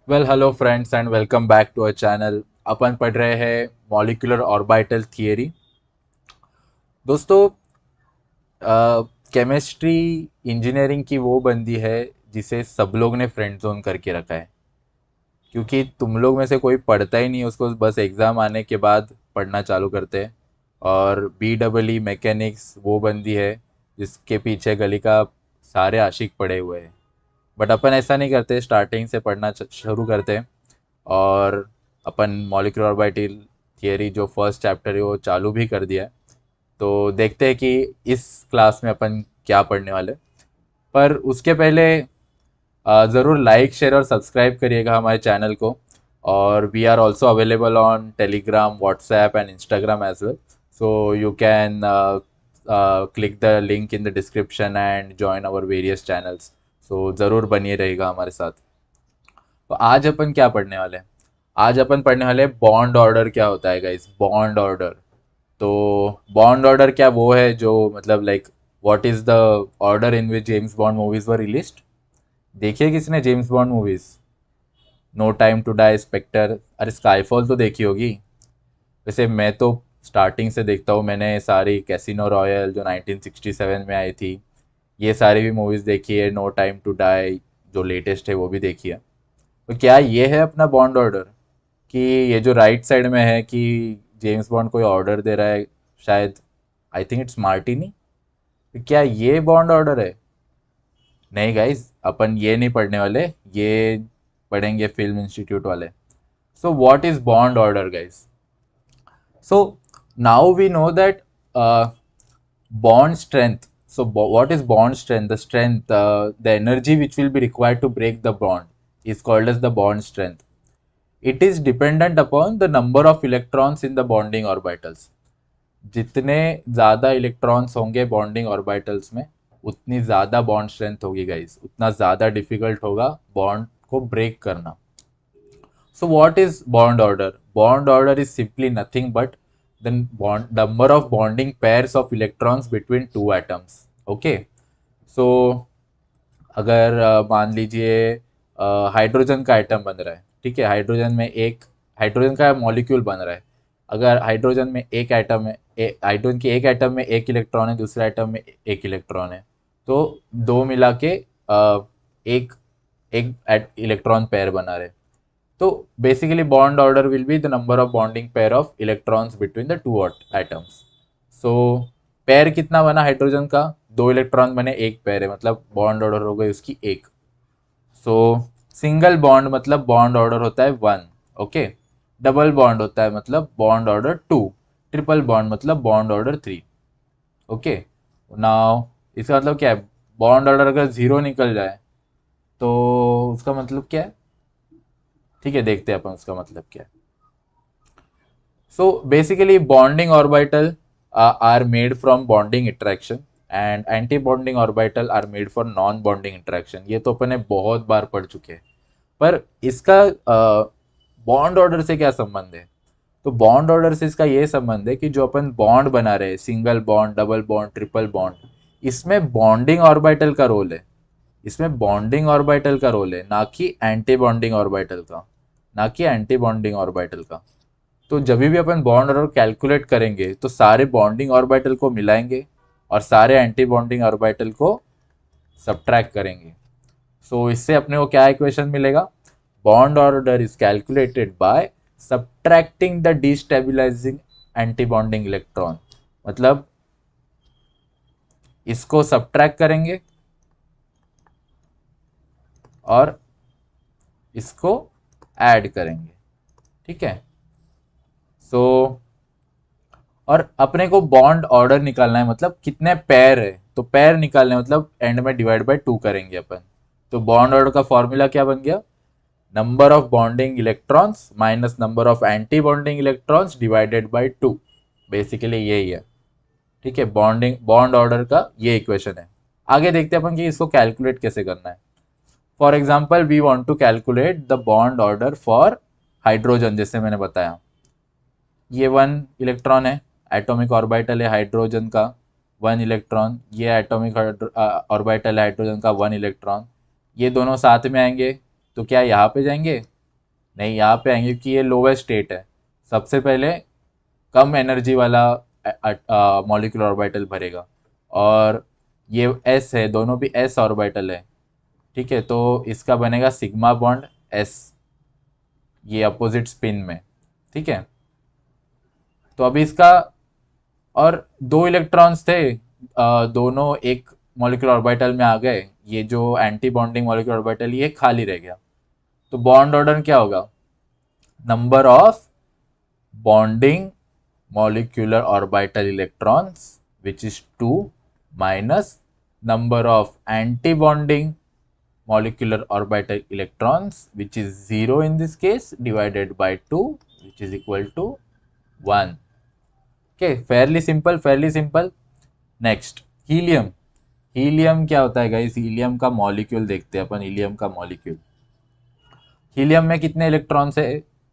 Hello friends and welcome back to our channel. अपन पढ़ रहे हैं मॉलिक्यूलर ऑर्बिटल थियरी। दोस्तों, केमिस्ट्री इंजीनियरिंग की वो बंदी है जिसे सब लोग ने फ्रेंड जोन करके रखा है, क्योंकि तुम लोग में से कोई पढ़ता ही नहीं, उसको बस एग्ज़ाम आने के बाद पढ़ना चालू करते हैं। और BEE मैकेनिक्स वो बंदी है जिसके पीछे गली का सारे आशिक पड़े हुए हैं। बट अपन ऐसा नहीं करते, स्टार्टिंग से पढ़ना शुरू करते हैं। और अपन मॉलिक्यूलर ऑर्बिटल थियरी जो फर्स्ट चैप्टर है वो चालू भी कर दिया है। तो देखते हैं कि इस क्लास में अपन क्या पढ़ने वाले। पर उसके पहले ज़रूर लाइक शेयर और सब्सक्राइब करिएगा हमारे चैनल को। और we are also available on Telegram, WhatsApp and Instagram as well. So you can click the link in the description and join our various channels. सो ज़रूर बनिए रहेगा हमारे साथ। तो आज अपन क्या पढ़ने वाले हैं? आज अपन पढ़ने वाले हैं बॉन्ड ऑर्डर क्या होता है गाइस, बॉन्ड ऑर्डर। तो बॉन्ड ऑर्डर क्या वो है जो मतलब like what is the order in which James Bond movies were released. देखिए किसने James Bond movies? No time to die, Spectre, अरे स्काईफॉल तो देखी होगी। वैसे मैं तो स्टार्टिंग से देखता हूँ, मैंने सारी कैसीनो रॉयल जो 1967 में आई थी ये सारी भी मूवीज देखी है। नो टाइम टू डाई जो लेटेस्ट है वो भी देखी है। तो क्या ये है अपना बॉन्ड ऑर्डर कि ये जो राइट साइड में है कि जेम्स बॉन्ड कोई ऑर्डर दे रहा है, शायद आई थिंक इट्स मार्टिनी। तो क्या ये बॉन्ड ऑर्डर है? नहीं गाइस, अपन ये नहीं पढ़ने वाले, ये पढ़ेंगे फिल्म इंस्टीट्यूट वाले। So what is bond order guys? So now we know that bond strength. So, what is bond strength? The strength, the energy which will be required to break the bond is called as the bond strength. It is dependent upon the number of electrons in the bonding orbitals. जितने ज़्यादा electrons होंगे bonding orbitals में उतनी ज़्यादा bond strength होगी guys, उतना ज़्यादा difficult होगा बॉन्ड को ब्रेक करना। So what is bond order? Bond order is simply nothing but the bond number of bonding pairs of electrons between two atoms. Okay. So अगर मान लीजिए हाइड्रोजन का एटम बन रहा है, ठीक है, हाइड्रोजन में एक हाइड्रोजन का मॉलिक्यूल बन रहा है। अगर हाइड्रोजन में एक एटम है, हाइड्रोजन के एक एटम में एक इलेक्ट्रॉन है, दूसरे एटम में एक इलेक्ट्रॉन है, तो दो मिला के एक एक इलेक्ट्रॉन पेयर बना रहे। तो basically bond order will be the number of bonding pair of electrons between the two atoms. So pair कितना बना हाइड्रोजन का? दो इलेक्ट्रॉन बने, एक पेयर है, मतलब बॉन्ड ऑर्डर हो गई उसकी एक। सो सिंगल बॉन्ड मतलब बॉन्ड ऑर्डर होता है वन। ओके। डबल बॉन्ड होता है मतलब bond order two. Triple bond मतलब bond order three. Okay. Now इसका मतलब क्या है? बॉन्ड ऑर्डर अगर जीरो निकल जाए तो उसका मतलब क्या है? ठीक है, देखते हैं अपन उसका मतलब क्या है। So basically, bonding orbital are made from bonding interaction and anti-bonding orbital are made for non-bonding interaction। ये तो अपन ने बहुत बार पढ़ चुके हैं। पर इसका बॉन्ड ऑर्डर से क्या संबंध है? तो बॉन्ड ऑर्डर से इसका ये संबंध है कि जो अपन बॉन्ड बना रहे हैं, single bond, double bond, triple bond, इसमें बॉन्डिंग ऑर्बिटल का रोल है। इसमें बॉन्डिंग ऑर्बिटल का रोल है, ना कि एंटी बॉन्डिंग ऑर्बिटल का, ना कि एंटी बॉन्डिंग ऑर्बिटल का। तो जब भी अपन बॉन्ड ऑर्डर कैलकुलेट करेंगे तो सारे बॉन्डिंग ऑर्बिटल को मिलाएंगे और सारे एंटी बॉन्डिंग ऑर्बिटल को सब्ट्रैक्ट करेंगे। सो इससे अपने को क्या इक्वेशन मिलेगा? Bond order is calculated by subtracting the destabilising anti bonding electron. मतलब इसको सब्ट्रैक्ट करेंगे और इसको ऐड करेंगे। ठीक है। सो और अपने को बॉन्ड ऑर्डर निकालना है, मतलब कितने पैर है, तो पैर निकालने हैं, मतलब एंड में डिवाइड बाय टू करेंगे अपन। तो बॉन्ड ऑर्डर का फॉर्मूला क्या बन गया? Number of bonding electrons minus number of anti bonding electrons divided by two. Basically यही है। ठीक है, बॉन्डिंग बॉन्ड ऑर्डर का ये इक्वेशन है। आगे देखते हैं अपन कि इसको कैलकुलेट कैसे करना है। For example we want to calculate the bond order for hydrogen. जैसे मैंने बताया, ये वन इलेक्ट्रॉन है, एटॉमिक ऑर्बिटल है हाइड्रोजन का, वन इलेक्ट्रॉन। ये एटॉमिक ऑर्बिटल है हाइड्रोजन का, वन इलेक्ट्रॉन। ये दोनों साथ में आएंगे तो क्या यहाँ पे जाएंगे? नहीं, यहाँ पे आएंगे कि ये लोवेस्ट स्टेट है। सबसे पहले कम एनर्जी वाला मॉलिक्यूलर ऑर्बिटल भरेगा, और ये एस है, दोनों भी एस ऑर्बिटल है। ठीक है, तो इसका बनेगा सिग्मा बॉन्ड एस, ये अपोजिट स्पिन में। ठीक है, तो अभी इसका, और दो इलेक्ट्रॉन्स थे, दोनों एक मॉलिक्यूलर ऑर्बिटल में आ गए। ये जो एंटी बॉन्डिंग मॉलिक्यूलर ऑर्बिटल ये खाली रह गया। तो बॉन्ड ऑर्डर क्या होगा? Number of bonding molecular orbital electrons, which is 2, minus number of anti-bonding molecular orbital electrons, which is 0 in this case, divided by 2, which is equal to 1. Okay, fairly simple, fairly simple. Next, helium. Helium क्या होता है guys? Helium का molecule देखते हैं अपन। Helium का molecule, helium में कितने electrons है?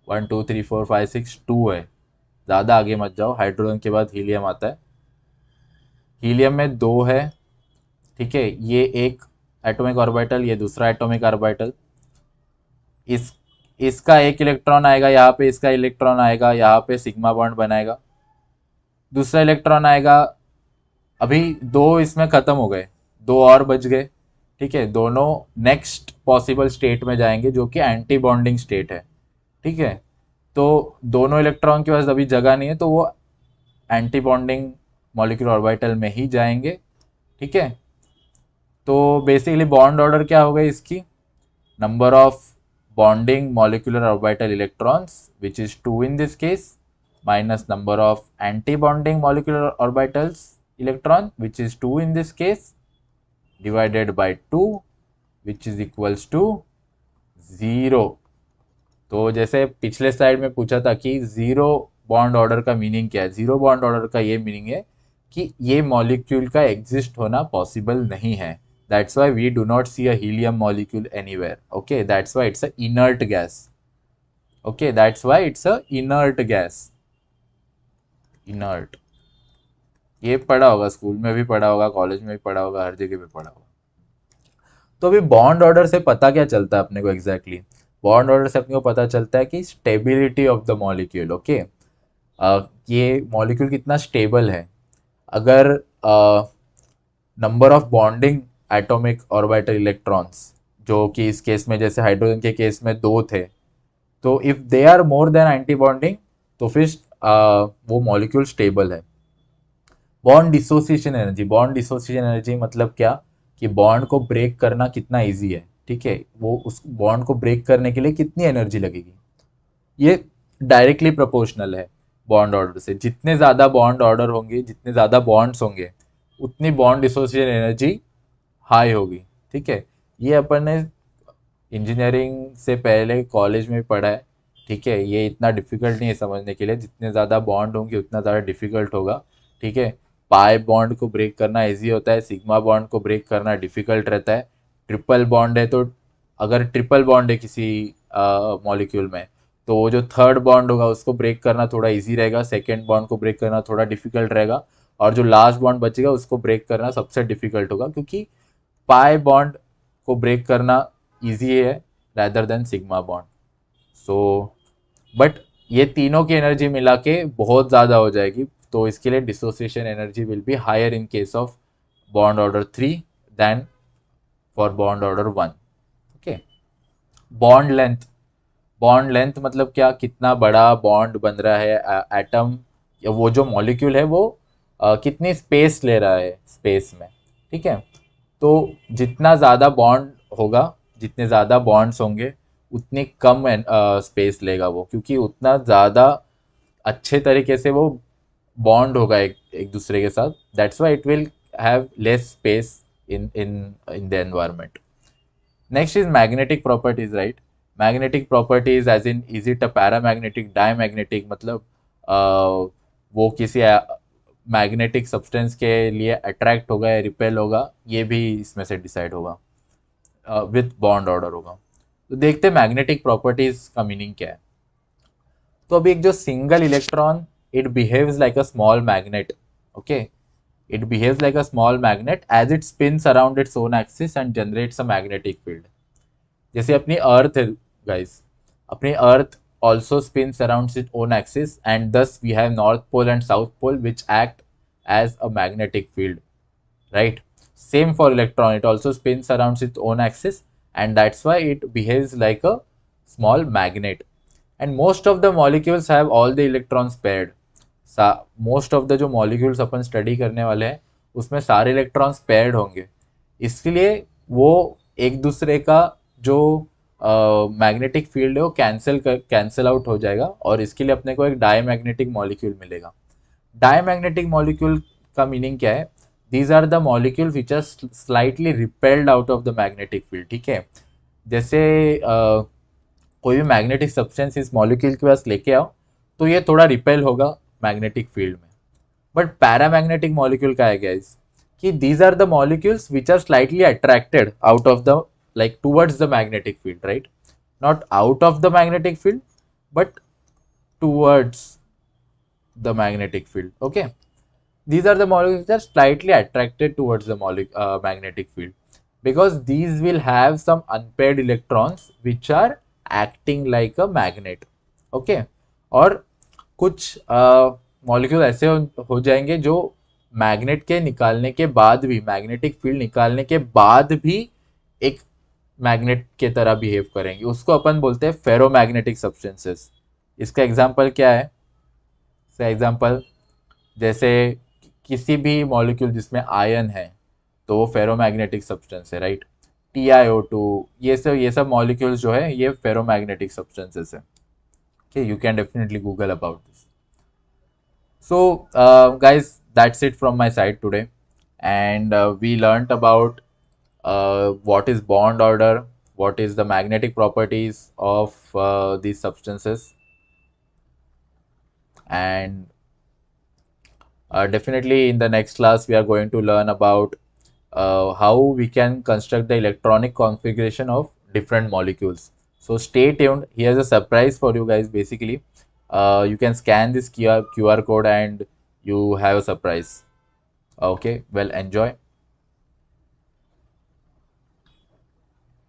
1 2 3 4 5 6, 2 है। ज़्यादा आगे मत जाओ, हाइड्रोजन के बाद हीलियम आता है। हीलियम में 2 है। ठीक है, ये एक एटॉमिक ऑर्बिटल, ये दूसरा एटॉमिक ऑर्बिटल। इस इसका एक इलेक्ट्रॉन आएगा यहाँ पे, इसका इलेक्ट्रॉन आएगा यहाँ पे, सिग्मा बॉन्ड बनाएगा। दूसरा इलेक्ट्रॉन आएगा, अभी दो इसमें खत्म हो गए, दो और बच गए। ठीक है, दोनों नेक्स्ट पॉसिबल स्टेट में जाएंगे जो कि एंटी बॉन्डिंग स्टेट है। ठीक है, तो दोनों इलेक्ट्रॉन के पास अभी जगह नहीं है, तो वो एंटी बॉन्डिंग मॉलिक्यूलर ऑर्बिटल में ही जाएंगे। ठीक है, तो बेसिकली बॉन्ड ऑर्डर क्या होगा इसकी? Number of bonding molecular orbital electrons, which is 2 in this case, minus number of anti bonding molecular orbitals electron, which is 2 in this case, divided by 2, which is equals to 0। तो जैसे पिछले slide में पूछा था कि zero bond order का meaning क्या है, जीरो बॉन्ड ऑर्डर का ये मीनिंग है कि ये मॉलिक्यूल का एग्जिस्ट होना पॉसिबल नहीं है। That's why we do not see a helium molecule anywhere. Okay, that's why it's a inert gas. Okay, that's why it's a inert gas. Inert, ये पढ़ा होगा, स्कूल में भी पढ़ा होगा, कॉलेज में भी पढ़ा होगा, हर जगह पे पढ़ा होगा। तो अभी बॉन्ड ऑर्डर से पता क्या चलता है अपने को एग्जैक्टली? बॉन्ड ऑर्डर से अपने को पता चलता है कि stability of the molecule. Okay, ये मॉलिक्यूल कितना स्टेबल है। अगर number of bonding atomic orbital electrons, जो कि इस केस में जैसे हाइड्रोजन के केस में दो थे, तो if they are more than anti bonding, तो फिर वो मॉलिक्यूल स्टेबल है। Bond dissociation energy, bond dissociation energy मतलब क्या? कि बॉन्ड को ब्रेक करना कितना इजी है। ठीक है, वो उस बॉन्ड को ब्रेक करने के लिए कितनी एनर्जी लगेगी, ये डायरेक्टली प्रोपोर्शनल है बॉन्ड ऑर्डर से। जितने ज़्यादा बॉन्ड ऑर्डर होंगे, जितने ज़्यादा बॉन्ड्स होंगे, उतनी बॉन्ड डिसोसिएशन एनर्जी हाई होगी। ठीक है, ये अपन ने इंजीनियरिंग से पहले कॉलेज में भी पढ़ा है। ठीक है, ये इतना डिफिकल्ट नहीं है समझने के लिए। जितने ज़्यादा बॉन्ड होंगे उतना ज़्यादा डिफिकल्ट होगा। ठीक है, पाई बॉन्ड को ब्रेक करना इजी होता है, सिग्मा बॉन्ड को ब्रेक करना डिफिकल्ट रहता है। ट्रिपल बॉन्ड है, तो अगर ट्रिपल बॉन्ड है किसी मॉलिक्यूल में, तो वो जो थर्ड बॉन्ड होगा उसको ब्रेक करना थोड़ा इजी रहेगा, सेकेंड बॉन्ड को ब्रेक करना थोड़ा डिफिकल्ट रहेगा, और जो लास्ट बॉन्ड बचेगा उसको ब्रेक करना सबसे डिफिकल्ट होगा, क्योंकि पाई बॉन्ड को ब्रेक करना इजी है rather than sigma bond. So but ये तीनों की एनर्जी मिला के बहुत ज़्यादा हो जाएगी, तो इसके लिए dissociation energy will be higher in case of bond order 3 then for bond order 1। Okay, bond length, bond length मतलब क्या? कितना बड़ा बॉन्ड बन रहा है एटम, या वो जो मॉलिक्यूल है वो कितनी स्पेस ले रहा है स्पेस में। ठीक है, तो जितना ज़्यादा बॉन्ड होगा, जितने ज़्यादा बॉन्ड्स होंगे, उतनी कम स्पेस लेगा वो, क्योंकि उतना ज़्यादा अच्छे तरीके से वो बॉन्ड होगा एक एक दूसरे के साथ। That's why it will have less space in in in the environment. Next is magnetic properties, right? Magnetic properties as in, is it a paramagnetic, diamagnetic, मतलब वो किसी मैग्नेटिक सब्सटेंस के लिए अट्रैक्ट होगा या रिपेल होगा, ये भी इसमें से डिसाइड होगा, विथ बॉन्ड ऑर्डर होगा। तो देखते हैं मैग्नेटिक प्रॉपर्टीज का मीनिंग क्या है। तो अभी एक जो single electron, it behaves like a small magnet. Okay, it behaves like a small magnet as it spins around its own axis and generates a magnetic field. जैसे अपनी अर्थ है गाइस, अपनी earth also spins around its own axis, and thus we have north pole and south pole which act as a magnetic field, right? Same for electron, it also spins around its own axis, and that's why it behaves like a small magnet. And most of the molecules have all the electrons paired. Most of the जो molecules अपन study करने वाले हैं उसमें सारे electrons paired होंगे, इसलिए वो एक दूसरे का जो मैग्नेटिक फील्ड है वो कैंसिल आउट हो जाएगा, और इसके लिए अपने को एक डायमैग्नेटिक मॉलिक्यूल मिलेगा। डायमैग्नेटिक मॉलिक्यूल का मीनिंग क्या है? These are the molecule which are slightly repelled out of the magnetic field, ठीक है? जैसे कोई भी मैग्नेटिक सब्सटेंस इस मॉलिक्यूल के पास लेके आओ तो ये थोड़ा रिपेल होगा मैग्नेटिक फील्ड में। बट पैरामैग्नेटिक मॉलिक्यूल का है गाइस कि these are the molecules which are slightly attracted out of the like towards the magnetic field, right? Not out of the magnetic field, but towards the magnetic field. Okay, these are the molecules that are slightly attracted towards the magnetic field, because these will have some unpaired electrons which are acting like a magnet. Okay, और कुछ molecule ऐसे हो जाएंगे जो magnet के निकालने के बाद भी, मैग्नेटिक फील्ड निकालने के बाद भी एक मैग्नेट के तरह बिहेव करेंगे, उसको अपन बोलते हैं फेरोमैग्नेटिक सब्सटेंसेस। इसका एग्जांपल क्या है? इसका एग्जांपल जैसे किसी भी मॉलिक्यूल जिसमें आयन है तो वो फेरोमैग्नेटिक सब्सटेंस है, राइट? TiO2, ये सब मॉलिक्यूल्स जो है ये फेरोमैग्नेटिक सब्सटेंसेस है। Okay, you can definitely Google about this. So, guys, that's it from my side today, and we learnt about what is bond order, what is the magnetic properties of these substances, and definitely in the next class we are going to learn about how we can construct the electronic configuration of different molecules. So stay tuned, here's a surprise for you guys. Basically you can scan this QR code and you have a surprise. Okay, well, enjoy.